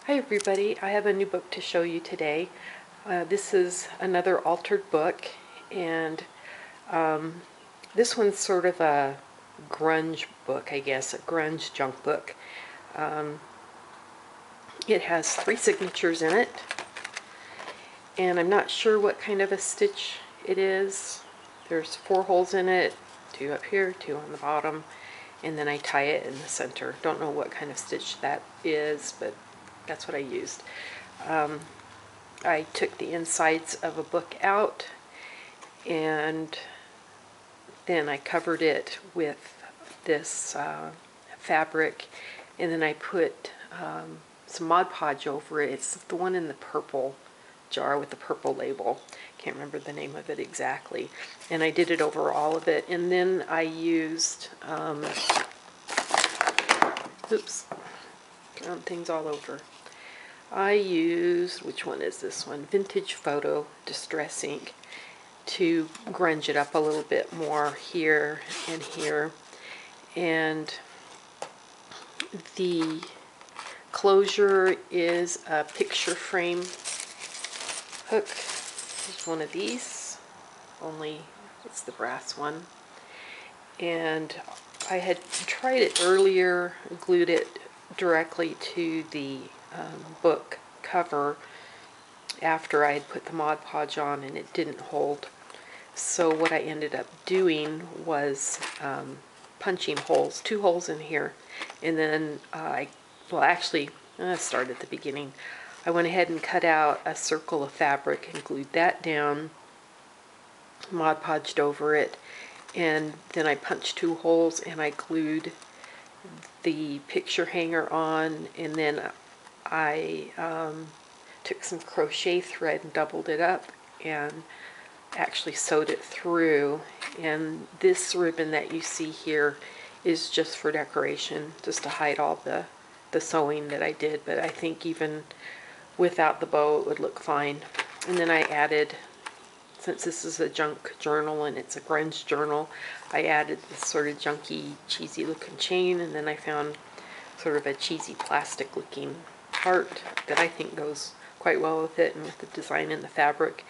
Hi everybody, I have a new book to show you today. This is another altered book, and this one's sort of a grunge book, I guess, a grunge junk book. It has 3 signatures in it, and I'm not sure what kind of a stitch it is. There's 4 holes in it, 2 up here, 2 on the bottom, and then I tie it in the center. Don't know what kind of stitch that is, but that's what I used. I took the insides of a book out, and then I covered it with this fabric, and then I put some Mod Podge over it. It's the one in the purple jar with the purple label. Can't remember the name of it exactly. And I did it over all of it, and then I used oops, throwing things all over. I used, which one is this one? Vintage Photo Distress ink to grunge it up a little bit more here and here. And the closure is a picture frame hook. There's one of these, only it's the brass one. And I had tried it earlier, glued it directly to the book cover after I had put the Mod Podge on, and it didn't hold. So what I ended up doing was punching holes, 2 holes in here, and then let's start at the beginning. I went ahead and cut out a circle of fabric and glued that down, Mod Podged over it, and then I punched 2 holes and I glued the picture hanger on, and then I took some crochet thread and doubled it up and actually sewed it through. And this ribbon that you see here is just for decoration, just to hide all the sewing that I did, but I think even without the bow it would look fine. And then I added, since this is a junk journal and it's a grunge journal, I added this sort of junky, cheesy looking chain, and then I found sort of a cheesy plastic looking heart that I think goes quite well with it and with the design in the fabric.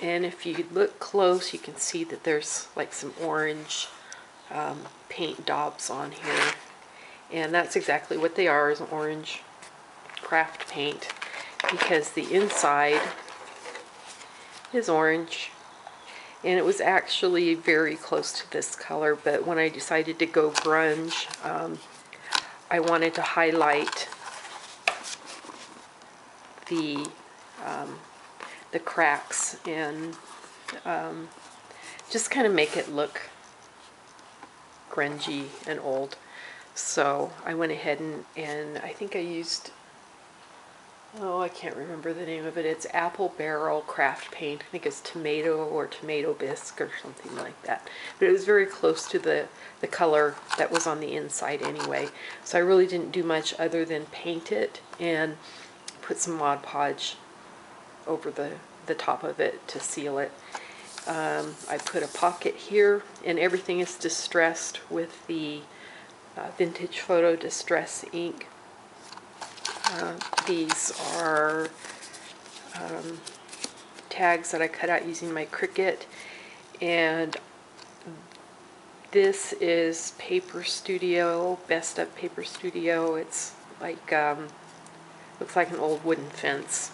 And if you look close, you can see that there's like some orange paint daubs on here, and that's exactly what they are, is orange craft paint, because the inside is orange, and it was actually very close to this color, but when I decided to go grunge, I wanted to highlight the cracks and just kind of make it look grungy and old. So I went ahead and I think I used, oh, I can't remember the name of it. It's Apple Barrel Craft Paint. I think it's tomato or tomato bisque or something like that. But it was very close to the color that was on the inside anyway. So I really didn't do much other than paint it and put some Mod Podge over the top of it to seal it. I put a pocket here, and everything is distressed with the Vintage Photo Distress ink. These are tags that I cut out using my Cricut, and this is Paper Studio, Best of Paper Studio. It's like, looks like an old wooden fence.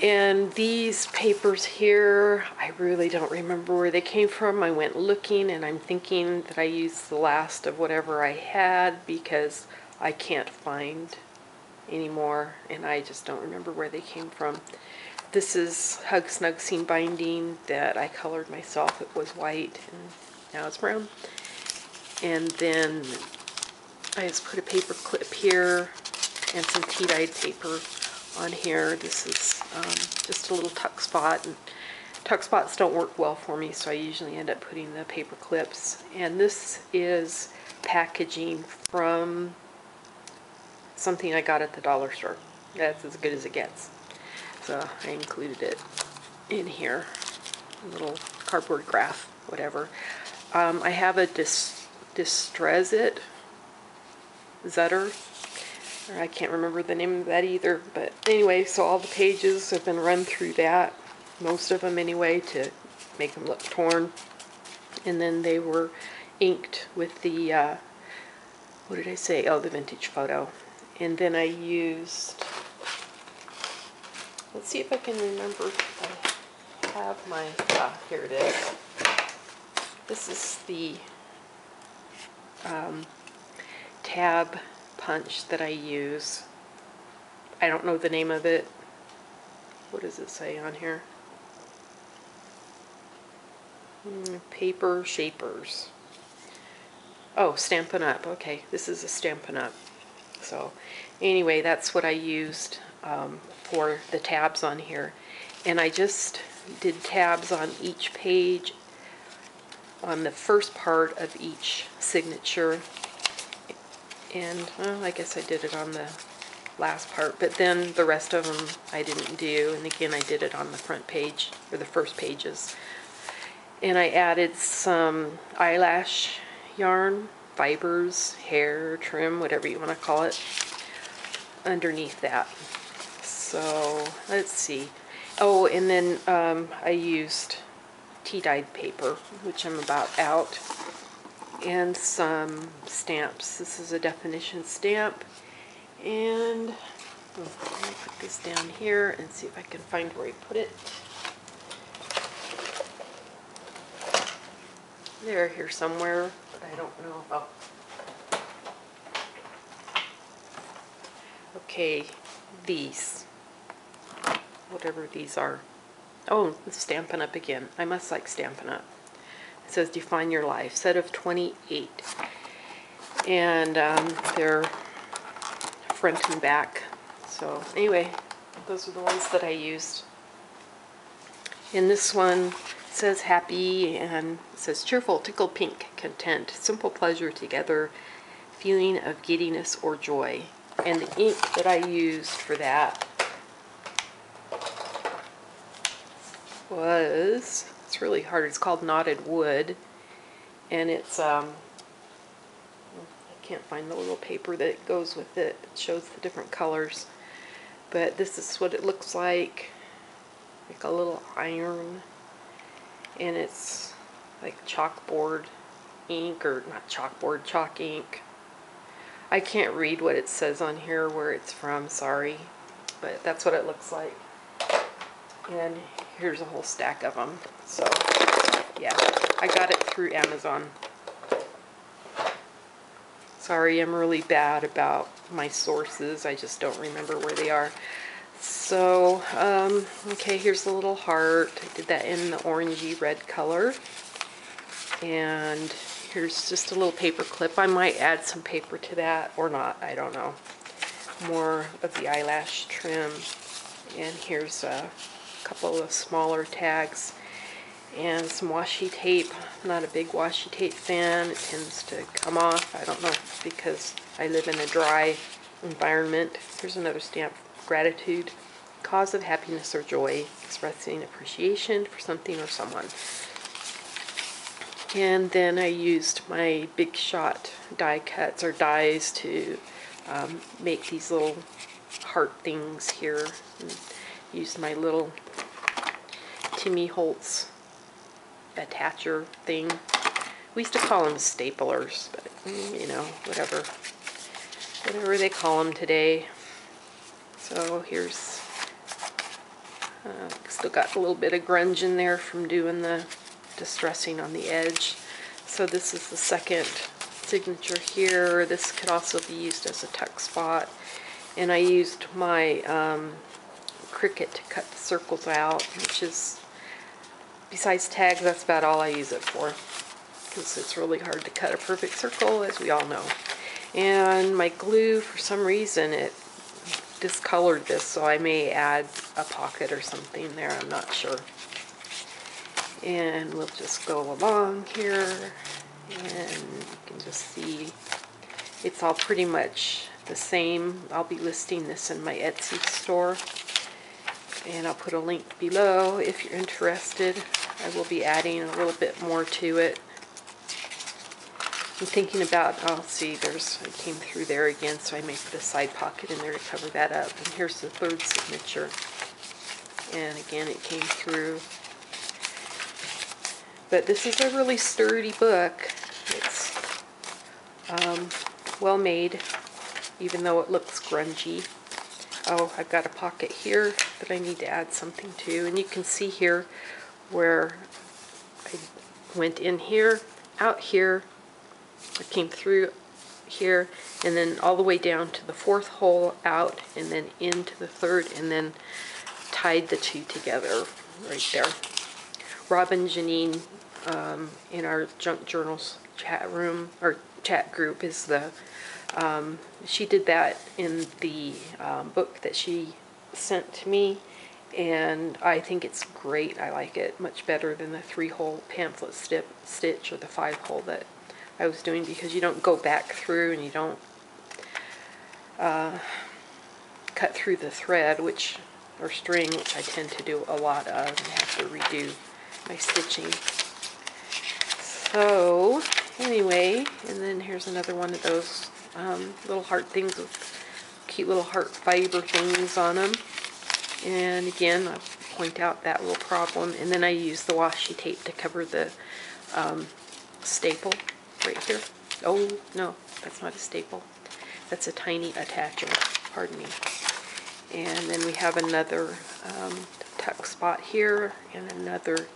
And these papers here, I really don't remember where they came from. I went looking, and I'm thinking that I used the last of whatever I had, because I can't find anymore, and I just don't remember where they came from. This is Hug Snug Seam binding that I colored myself. It was white, and now it's brown. And then I just put a paper clip here and some tea-dyed paper on here. This is just a little tuck spot, and tuck spots don't work well for me, so I usually end up putting the paper clips. And this is packaging from something I got at the dollar store. That's as good as it gets. So I included it in here, a little cardboard graph, whatever. I have a Distress It Zutter Or I can't remember the name of that either. But anyway, so all the pages have been run through that. Most of them anyway, to make them look torn. And then they were inked with the, what did I say? Oh, the vintage photo. And then I used, let's see if I can remember. I have my, here it is. This is the tab punch that I use. I don't know the name of it. What does it say on here? Paper Shapers. Oh, Stampin' Up. Okay, this is a Stampin' Up. So anyway, that's what I used for the tabs on here. And I just did tabs on each page on the first part of each signature. And well, I guess I did it on the last part, but then the rest of them I didn't do. And again, I did it on the front page, or the first pages. And I added some eyelash yarn, fibers, hair, trim, whatever you want to call it, underneath that. So let's see. Oh, and then I used tea-dyed paper, which I'm about out, and some stamps. This is a definition stamp, and let me put this down here and see if I can find where I put it. They're here somewhere, but I don't know about. Okay, these, whatever these are. Oh, it's Stampin' Up again. I must like Stampin' Up. It says Define Your Life, set of 28. And they're front and back. So anyway, those are the ones that I used. And this one says happy, and it says cheerful, tickle pink, content, simple pleasure together, feeling of giddiness or joy. And the ink that I used for that was, it's really hard, it's called Knotted Wood, and it's I can't find the little paper that goes with it. It shows the different colors, but this is what it looks like a little iron, and it's like chalkboard ink, or not chalkboard, chalk ink. I can't read what it says on here where it's from, sorry, but that's what it looks like. And here's a whole stack of them. So yeah, I got it through Amazon. Sorry, I'm really bad about my sources. I just don't remember where they are. So, okay, here's a little heart. I did that in the orangey red color. And here's just a little paper clip. I might add some paper to that or not, I don't know. More of the eyelash trim. And here's a couple of smaller tags and some washi tape. I'm not a big washi tape fan. It tends to come off. I don't know if it's because I live in a dry environment. Here's another stamp. Gratitude, cause of happiness or joy, expressing appreciation for something or someone. And then I used my Big Shot die cuts or dies to make these little heart things here. And used my little Timmy Holtz attacher thing. We used to call them staplers, but you know, whatever they call them today. So here's, still got a little bit of grunge in there from doing the distressing on the edge. So this is the second signature here. This could also be used as a tuck spot. And I used my Cricut to cut the circles out, which is, besides tags, that's about all I use it for, because it's really hard to cut a perfect circle, as we all know. And my glue, for some reason, it discolored this, so I may add a pocket or something there, I'm not sure. And we'll just go along here, and you can just see it's all pretty much the same. I'll be listing this in my Etsy store, and I'll put a link below if you're interested. I will be adding a little bit more to it. I'm thinking about, oh, see, I came through there again, so I may put a side pocket in there to cover that up. And here's the third signature. And again, it came through. But this is a really sturdy book. It's well made, even though it looks grungy. Oh, I've got a pocket here that I need to add something to. And you can see here where I went in here, out here, I came through here, and then all the way down to the fourth hole, out, and then into the third, and then tied the two together right there. Robin Janine in our Junk Journals chat room, or chat group, is the, she did that in the book that she sent to me, and I think it's great. I like it much better than the 3-hole pamphlet stitch or the 5-hole that I was doing, because you don't go back through and you don't cut through the thread, or string, which I tend to do a lot of, and have to redo my stitching. So anyway, and then here's another one of those little heart things with cute little heart fiber things on them. And again, I'll point out that little problem. And then I use the washi tape to cover the staple right here. Oh, no, that's not a staple. That's a tiny attacher, pardon me. And then we have another tuck spot here, and another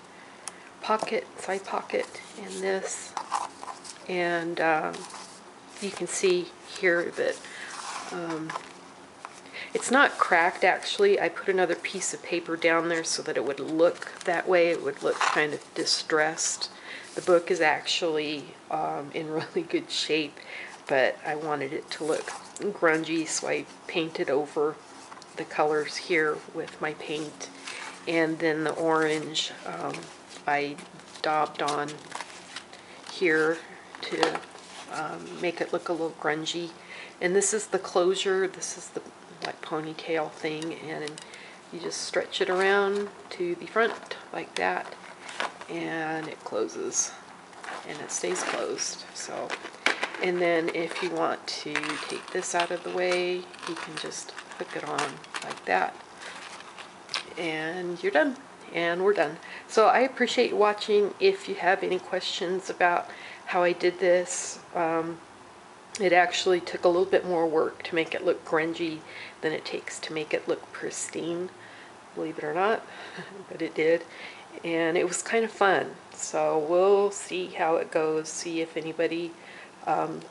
pocket, side pocket in this. And you can see here that it's not cracked actually. I put another piece of paper down there so that it would look that way. It would look kind of distressed. The book is actually in really good shape, but I wanted it to look grungy, so I painted over the colors here with my paint. And then the orange I daubed on here to make it look a little grungy. And this is the closure. This is the like ponytail thing, and you just stretch it around to the front like that, and it closes, and it stays closed. So, and then if you want to take this out of the way, you can just hook it on like that, and you're done. And we're done. So I appreciate you watching. If you have any questions about how I did this, it actually took a little bit more work to make it look grungy than it takes to make it look pristine, believe it or not, but it did. And it was kind of fun. So we'll see how it goes, see if anybody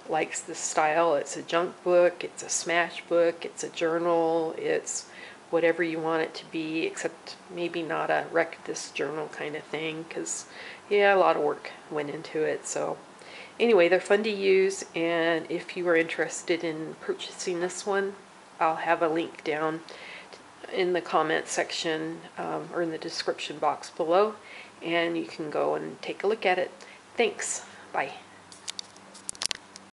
likes this style. It's a junk book, it's a smash book, it's a journal, it's whatever you want it to be, except maybe not a wreck this journal kind of thing, because yeah, a lot of work went into it. So anyway, they're fun to use, and if you are interested in purchasing this one, I'll have a link down in the comment section or in the description box below, and you can go and take a look at it. Thanks. Bye.